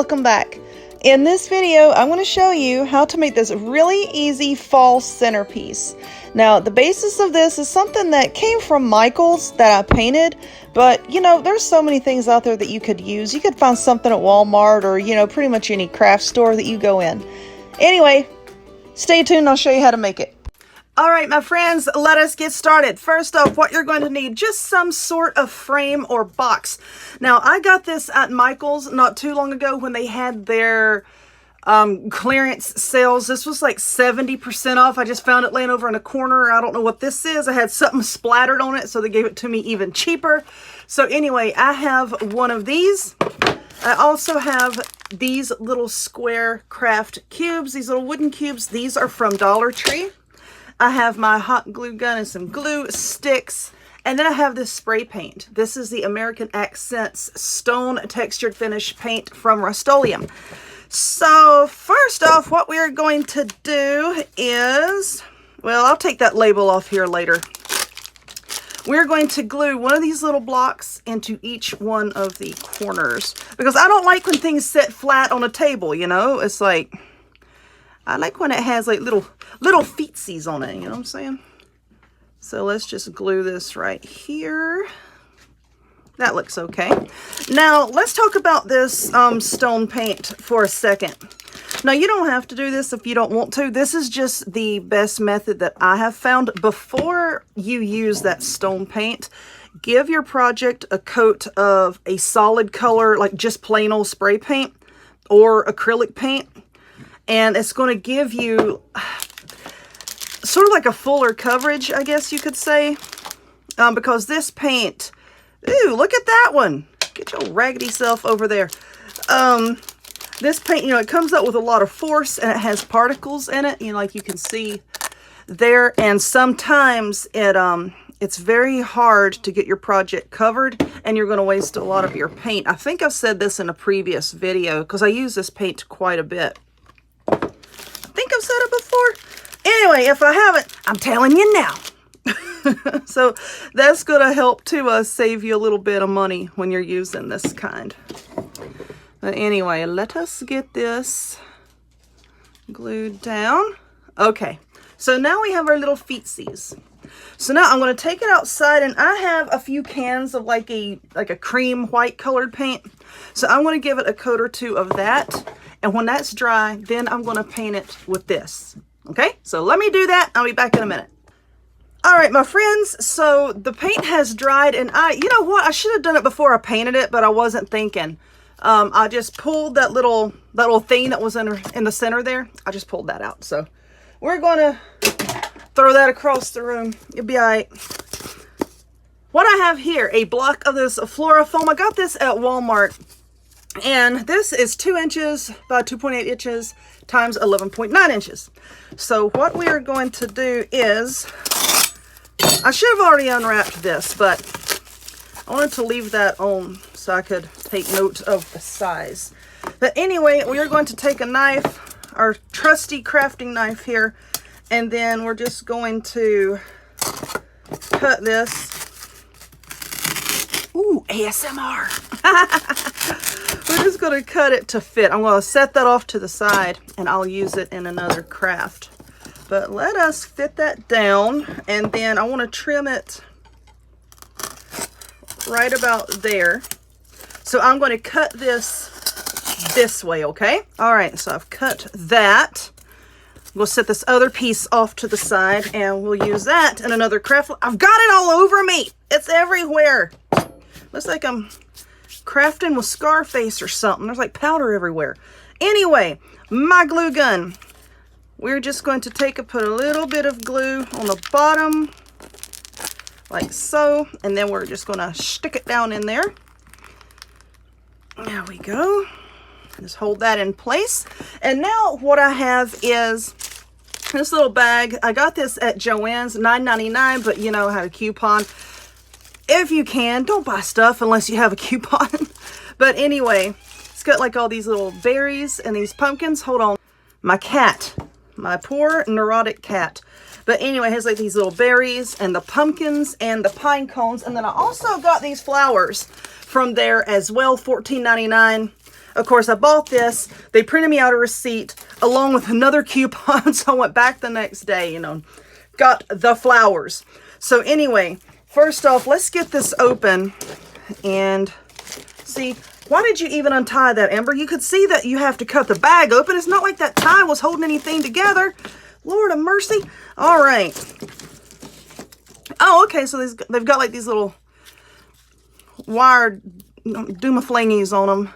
welcome back. In this video, I'm going to show you how to make this really easy fall centerpiece. Now, the basis of this is something that came from Michael's that I painted, but you know, there's so many things out there that you could use. You could find something at Walmart or, you know, pretty much any craft store that you go in. Anyway, stay tuned, I'll show you how to make it. Alright my friends, let us get started. First off, what you're going to need, just some sort of frame or box. Now, I got this at Michael's not too long ago when they had their clearance sales. This was like 70% off. I just found it laying over in a corner. I don't know what this is. I had something splattered on it, so they gave it to me even cheaper. So anyway, I have one of these. I also have these little square craft cubes, these little wooden cubes. These are from Dollar Tree. I have my hot glue gun and some glue sticks. And then I have this spray paint. This is the American Accents Stone Textured Finish Paint from Rust-Oleum. So first off, what we are going to do is, well, I'll take that label off here later. We're going to glue one of these little blocks into each one of the corners. Because I don't like when things sit flat on a table, you know? It's like, I like when it has like little feetsies on it, you know what I'm saying? So let's just glue this right here. That looks okay. Now, let's talk about this stone paint for a second. Now, you don't have to do this if you don't want to. This is just the best method that I have found. Before you use that stone paint, give your project a coat of a solid color, like just plain old spray paint or acrylic paint. And it's going to give you sort of like a fuller coverage, I guess you could say. Because this paint, ooh, look at that one. Get your raggedy self over there. This paint, you know, it comes up with a lot of force and it has particles in it, you know, like you can see there. And sometimes it's very hard to get your project covered and you're going to waste a lot of your paint. I think I've said this in a previous video because I use this paint quite a bit. I think I've said it before. Anyway, if I haven't, I'm telling you now. So that's going to help to save you a little bit of money when you're using this kind. But anyway, let us get this glued down. Okay, so now we have our little feetsies. So now I'm going to take it outside, and I have a few cans of like a cream white colored paint. So I'm going to give it a coat or two of that. And when that's dry, then I'm going to paint it with this. Okay, so let me do that. I'll be back in a minute. All right, my friends, so the paint has dried, and you know what? I should have done it before I painted it, but I wasn't thinking. I just pulled that little thing that was in the center there. I just pulled that out. So we're going to throw that across the room. You'll be all right. What I have here, a block of this Flora-Foam. I got this at Walmart. And this is 2 inches by 2.8 inches times 11.9 inches. So what we are going to do is, I should have already unwrapped this, but I wanted to leave that on so I could take note of the size. But anyway, we are going to take a knife, our trusty crafting knife here, and then we're just going to cut this. Ooh, ASMR. We're just going to cut it to fit. I'm going to set that off to the side and I'll use it in another craft. But let us fit that down, and then I want to trim it right about there. So I'm going to cut this way, okay? All right, so I've cut that. We'll set this other piece off to the side and we'll use that in another craft. I've got it all over me. It's everywhere. Looks like I'm crafting with Scarface or something. There's like powder everywhere. Anyway, my glue gun. We're just going to put a little bit of glue on the bottom, like so, and then we're just going to stick it down in there. There we go. Just hold that in place. And now what I have is this little bag. I got this at Joann's, $9.99, but you know, I had a coupon. If you can, don't buy stuff unless you have a coupon. But anyway, it's got like all these little berries and these pumpkins. Hold on. My cat, my poor neurotic cat. But anyway, it has like these little berries and the pumpkins and the pine cones. And then I also got these flowers from there as well, $14.99. Of course, I bought this. They printed me out a receipt along with another coupon. So I went back the next day, you know, got the flowers. So anyway, first off, let's get this open and see. Why did you even untie that, Amber? You could see that you have to cut the bag open. It's not like that tie was holding anything together. Lord of mercy. All right. Oh, okay. So they've got like these little wired doomaflangies on them.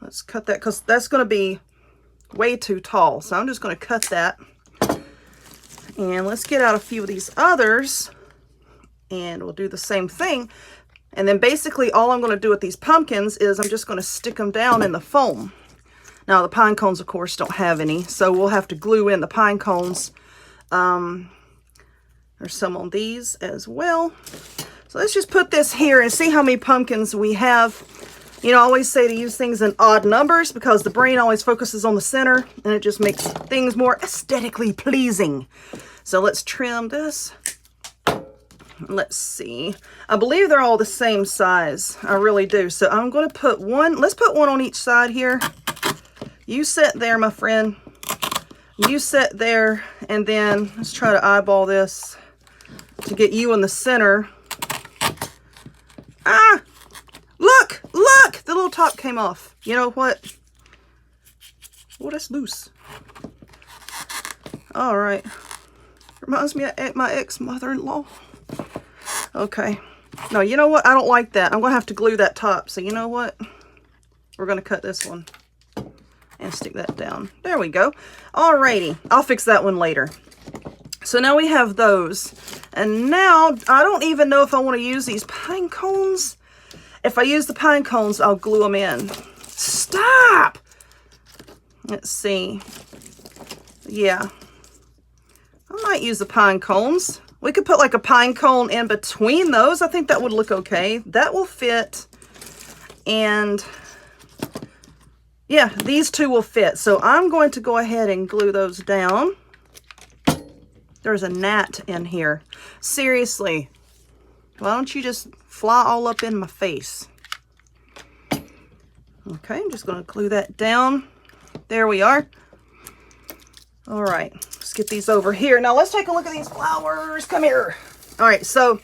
Let's cut that because that's going to be way too tall. So I'm just going to cut that. And let's get out a few of these others. And we'll do the same thing. And then basically all I'm going to do with these pumpkins is I'm just going to stick them down in the foam. Now the pine cones, of course, don't have any. So we'll have to glue in the pine cones. There's some on these as well. So let's just put this here and see how many pumpkins we have. You know, I always say to use things in odd numbers because the brain always focuses on the center and it just makes things more aesthetically pleasing. So let's trim this. Let's see. I believe they're all the same size. I really do. So I'm going to put one. Let's put one on each side here. You sit there, my friend. You sit there. And then let's try to eyeball this to get you in the center. Ah! Look! Look! The little top came off. You know what? Oh, that's loose. All right. Reminds me of my ex-mother-in-law. Okay. No, you know what? I don't like that. I'm going to have to glue that top. So you know what? We're going to cut this one and stick that down. There we go. Alrighty. I'll fix that one later. So now we have those. And now I don't even know if I want to use these pine cones. If I use the pine cones, I'll glue them in. Stop! Let's see. Yeah. I might use the pine cones. We could put like a pine cone in between those. I think that would look okay. That will fit. And yeah, these two will fit. So I'm going to go ahead and glue those down. There's a gnat in here. Seriously, why don't you just fly all up in my face? Okay, I'm just going to glue that down. There we are. All right, let's get these over here. Now let's take a look at these flowers. Come here. All right, so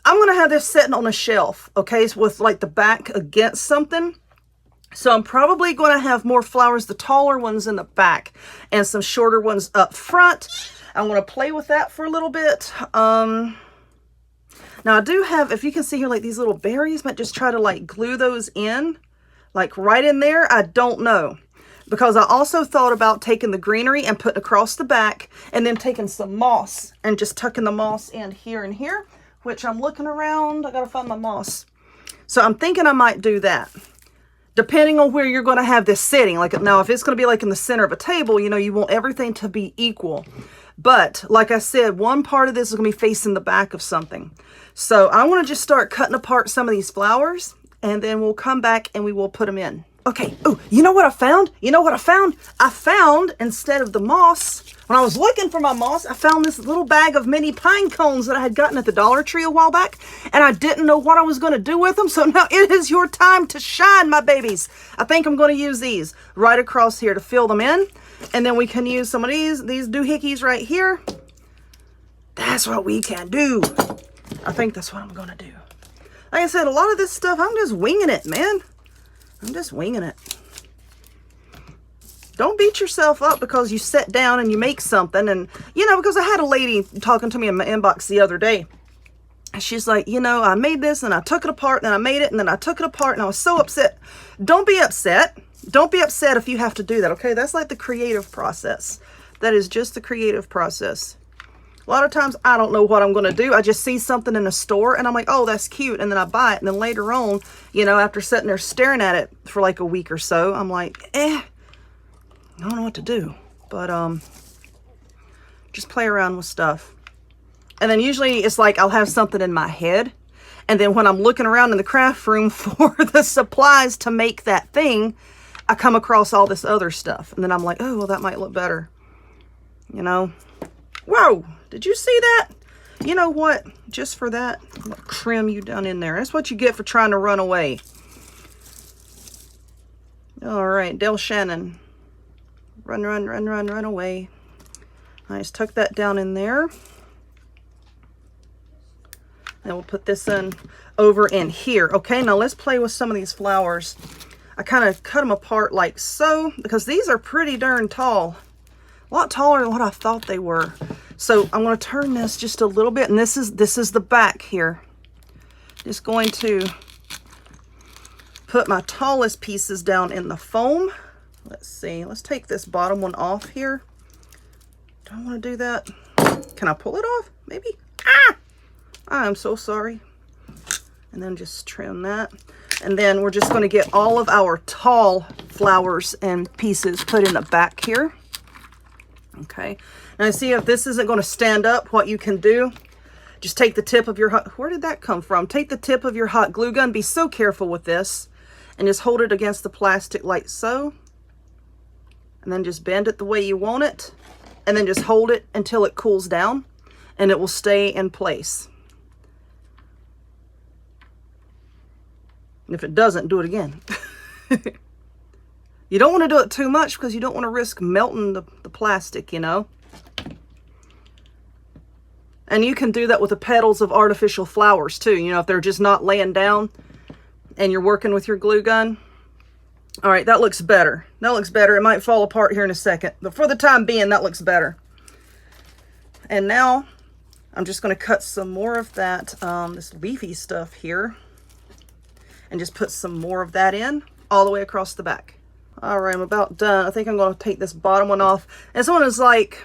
I'm going to have this sitting on a shelf, okay, with like the back against something. So I'm probably going to have more flowers, the taller ones in the back and some shorter ones up front. I'm going to play with that for a little bit. Now I do have, if you can see here, like these little berries, might just try to like glue those in, like right in there. I don't know. Because I also thought about taking the greenery and putting across the back and then taking some moss and just tucking the moss in here and here, which I'm looking around. I got to find my moss. So I'm thinking I might do that. Depending on where you're going to have this sitting. Like now, if it's going to be like in the center of a table, you know, you want everything to be equal. But like I said, one part of this is going to be facing the back of something. So I want to just start cutting apart some of these flowers and then we'll come back and we will put them in. Okay, oh, you know what I found? You know what I found? I found, instead of the moss, when I was looking for my moss, I found this little bag of mini pine cones that I had gotten at the Dollar Tree a while back, and I didn't know what I was going to do with them, so now it is your time to shine, my babies. I think I'm going to use these right across here to fill them in, and then we can use some of these doohickeys right here. That's what we can do. I think that's what I'm going to do. Like I said, a lot of this stuff, I'm just winging it, man. I'm just winging it. Don't beat yourself up because you sit down and you make something. And, you know, because I had a lady talking to me in my inbox the other day. She's like, you know, I made this and I took it apart and then I made it and then I took it apart and I was so upset. Don't be upset. Don't be upset if you have to do that, okay? That's like the creative process. That is just the creative process. A lot of times I don't know what I'm going to do. I just see something in a store and I'm like, oh, that's cute. And then I buy it. And then later on, you know, after sitting there staring at it for like a week or so, I'm like, I don't know what to do. But just play around with stuff. And then usually it's like I'll have something in my head. And then when I'm looking around in the craft room for the supplies to make that thing, I come across all this other stuff. And then I'm like, oh, well, that might look better. You know? Whoa! Did you see that? You know what? Just for that, I'm going to trim you down in there. That's what you get for trying to run away. All right, Del Shannon. Run, run, run, run, run away. I just tuck that down in there. And we'll put this in over in here. Okay, now let's play with some of these flowers. I kind of cut them apart like so, because these are pretty darn tall. A lot taller than what I thought they were. So I'm going to turn this just a little bit, and this is the back here. Just going to put my tallest pieces down in the foam. Let's see, let's take this bottom one off here. Do I want to do that? Can I pull it off? Maybe? Ah! I'm so sorry. And then just trim that. And then we're just going to get all of our tall flowers and pieces put in the back here. Okay. Now see, if this isn't going to stand up, what you can do, just take the tip of your where did that come from? Take the tip of your hot glue gun. Be so careful with this. And just hold it against the plastic like so. And then just bend it the way you want it. And then just hold it until it cools down. And it will stay in place. And if it doesn't, do it again. You don't want to do it too much because you don't want to risk melting the plastic, you know. And you can do that with the petals of artificial flowers too. You know, if they're just not laying down and you're working with your glue gun. All right, that looks better. That looks better. It might fall apart here in a second. But for the time being, that looks better. And now I'm just going to cut some more of that, this leafy stuff here. And just put some more of that in all the way across the back. All right, I'm about done. I think I'm going to take this bottom one off. And someone was like,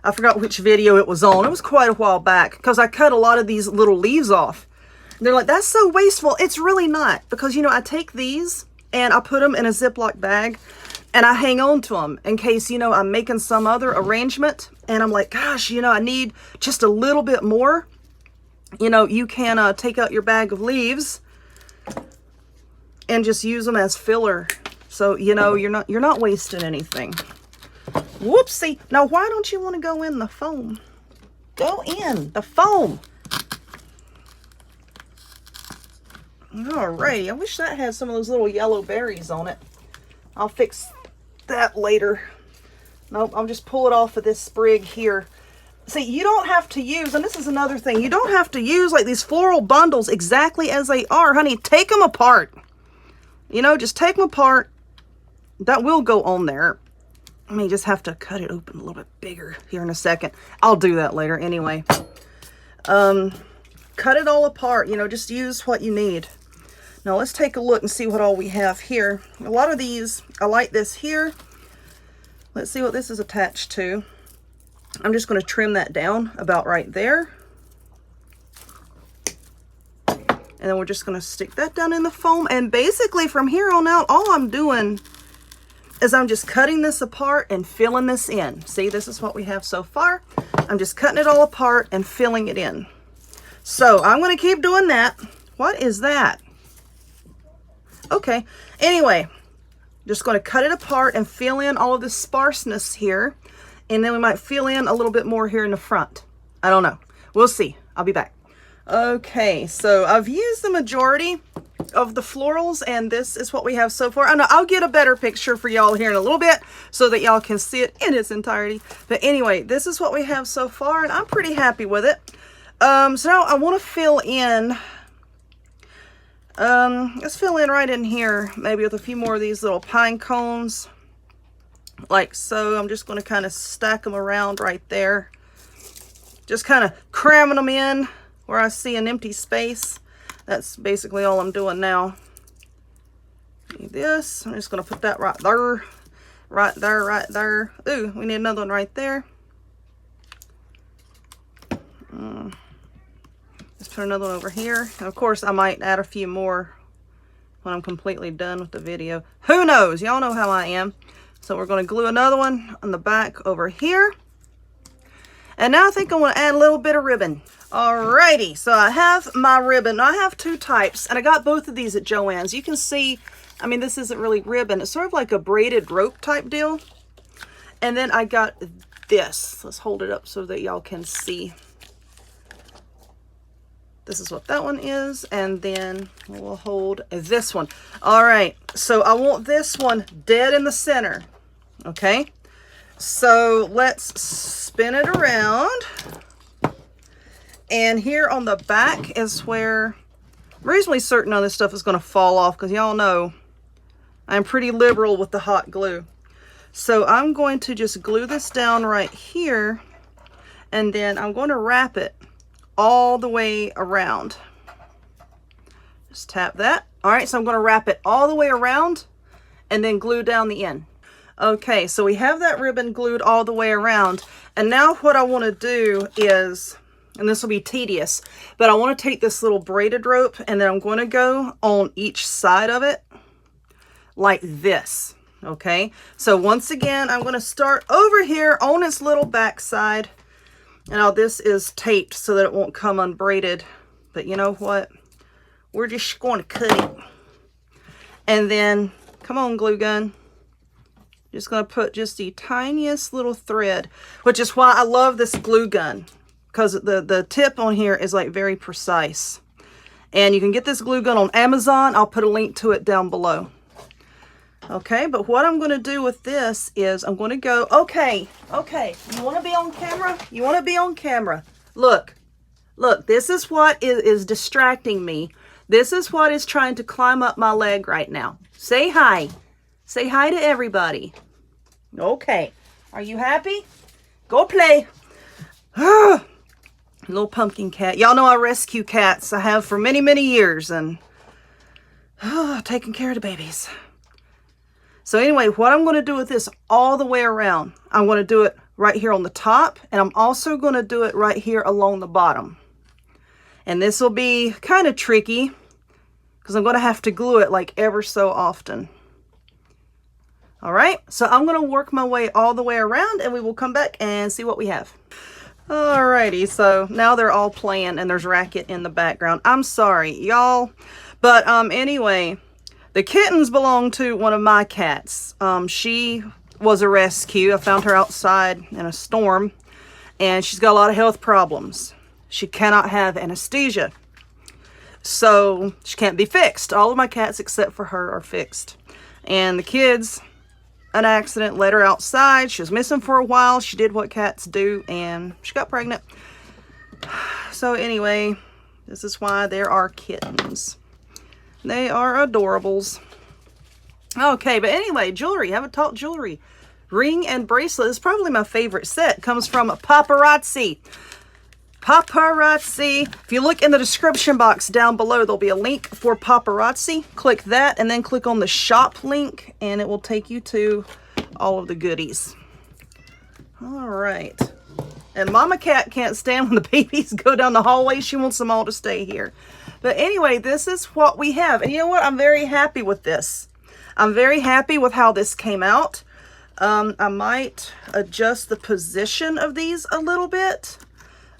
I forgot which video it was on. It was quite a while back because I cut a lot of these little leaves off. And they're like, that's so wasteful. It's really not, because, you know, I take these and I put them in a Ziploc bag and I hang on to them in case, you know, I'm making some other arrangement. And I'm like, gosh, you know, I need just a little bit more. You know, you can take out your bag of leaves and just use them as filler. So, you know, you're not wasting anything. Whoopsie. Now, why don't you want to go in the foam? Go in the foam. Alrighty. I wish that had some of those little yellow berries on it. I'll fix that later. Nope, I'll just pull it off of this sprig here. See, you don't have to use, and this is another thing, you don't have to use like these floral bundles exactly as they are, honey. Take them apart. You know, just take them apart. That will go on there. I mean, just have to cut it open a little bit bigger here in a second. I'll do that later anyway. Cut it all apart, you know, just use what you need. Now let's take a look and see what all we have here. A lot of these, I like this here. Let's see what this is attached to. I'm just going to trim that down about right there. And then we're just going to stick that down in the foam. And basically from here on out, all I'm doing is I'm just cutting this apart and filling this in. See, this is what we have so far. I'm just cutting it all apart and filling it in. So I'm going to keep doing that. What is that? Okay. Anyway, just going to cut it apart and fill in all of this sparseness here. And then we might fill in a little bit more here in the front. I don't know. We'll see. I'll be back. Okay, so I've used the majority of the florals, and this is what we have so far. I know I'll get a better picture for y'all here in a little bit so that y'all can see it in its entirety. But anyway, this is what we have so far, and I'm pretty happy with it. So now I want to fill in, let's fill in right in here, maybe with a few more of these little pine cones, like so. I'm just going to kind of stack them around right there, just kind of cramming them in where I see an empty space. That's basically all I'm doing now. Need this. I'm just going to put that right there. Right there, right there. Ooh, we need another one right there. Let's put another one over here. And of course, I might add a few more when I'm completely done with the video. Who knows? Y'all know how I am. So we're going to glue another one on the back over here. And now I think I want to add a little bit of ribbon. Alrighty, so I have my ribbon. I have two types, and I got both of these at Joann's. You can see, I mean, this isn't really ribbon. It's sort of like a braided rope type deal. And then I got this. Let's hold it up so that y'all can see. This is what that one is, and then we'll hold this one. All right, so I want this one dead in the center, okay? So let's spin it around. And here on the back is where I'm reasonably certain all this stuff is going to fall off, because y'all know I'm pretty liberal with the hot glue. So I'm going to just glue this down right here, and then I'm going to wrap it all the way around. Just tap that. All right, so I'm going to wrap it all the way around and then glue down the end. Okay, so we have that ribbon glued all the way around, and now what I want to do is, and this will be tedious, but I want to take this little braided rope and then I'm going to go on each side of it like this. Okay, so once again, I'm going to start over here on its little back side. And now this is taped so that it won't come unbraided. But you know what? We're just going to cut it. And then, come on, glue gun. Just going to put just the tiniest little thread, which is why I love this glue gun, because the tip on here is like very precise. And you can get this glue gun on Amazon. I'll put a link to it down below. Okay, but what I'm going to do with this is I'm going to go, okay, you want to be on camera? You want to be on camera? Look, this is what is distracting me. This is what is trying to climb up my leg right now. Say hi. Say hi to everybody. Okay, are you happy? Go play. Little pumpkin cat. Y'all know I rescue cats. I have for many, many years, and taking care of the babies. So anyway, what I'm going to do with this all the way around, I'm going to do it right here on the top, and I'm also going to do it right here along the bottom. And this will be kind of tricky because I'm going to have to glue it like ever so often. All right, so I'm going to work my way all the way around, and we will come back and see what we have. Alrighty, so now they're all playing and there's racket in the background. I'm sorry, y'all. But anyway, the kittens belong to one of my cats. She was a rescue. I found her outside in a storm, and she's got a lot of health problems. She cannot have anesthesia, so she can't be fixed. All of my cats except for her are fixed. And the kids, an accident, let her outside. She was missing for a while. She did what cats do, and she got pregnant. So anyway, this is why there are kittens. They are adorables. Okay, but anyway, jewelry. Haven't talked jewelry. Ring and bracelet is probably my favorite set. Comes from Paparazzi. Paparazzi. If you look in the description box down below, there'll be a link for Paparazzi. Click that and then click on the shop link, and it will take you to all of the goodies. All right. And Mama Cat can't stand when the babies go down the hallway. She wants them all to stay here. But anyway, this is what we have. And you know what? I'm very happy with this. I'm very happy with how this came out. I might adjust the position of these a little bit.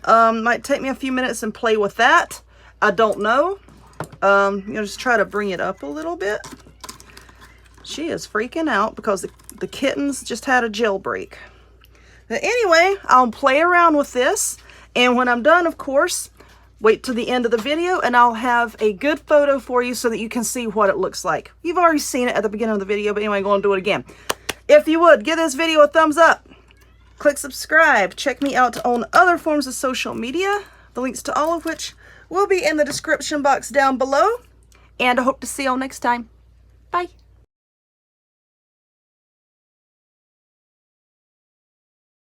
Might take me a few minutes and play with that. I don't know. Just try to bring it up a little bit. She is freaking out because the kittens just had a jailbreak. But anyway, I'll play around with this. And when I'm done, of course, wait till the end of the video and I'll have a good photo for you so that you can see what it looks like. You've already seen it at the beginning of the video, but anyway, I'm going to do it again. If you would, give this video a thumbs up. Click subscribe. Check me out on other forms of social media, the links to all of which will be in the description box down below. And I hope to see y'all next time. Bye.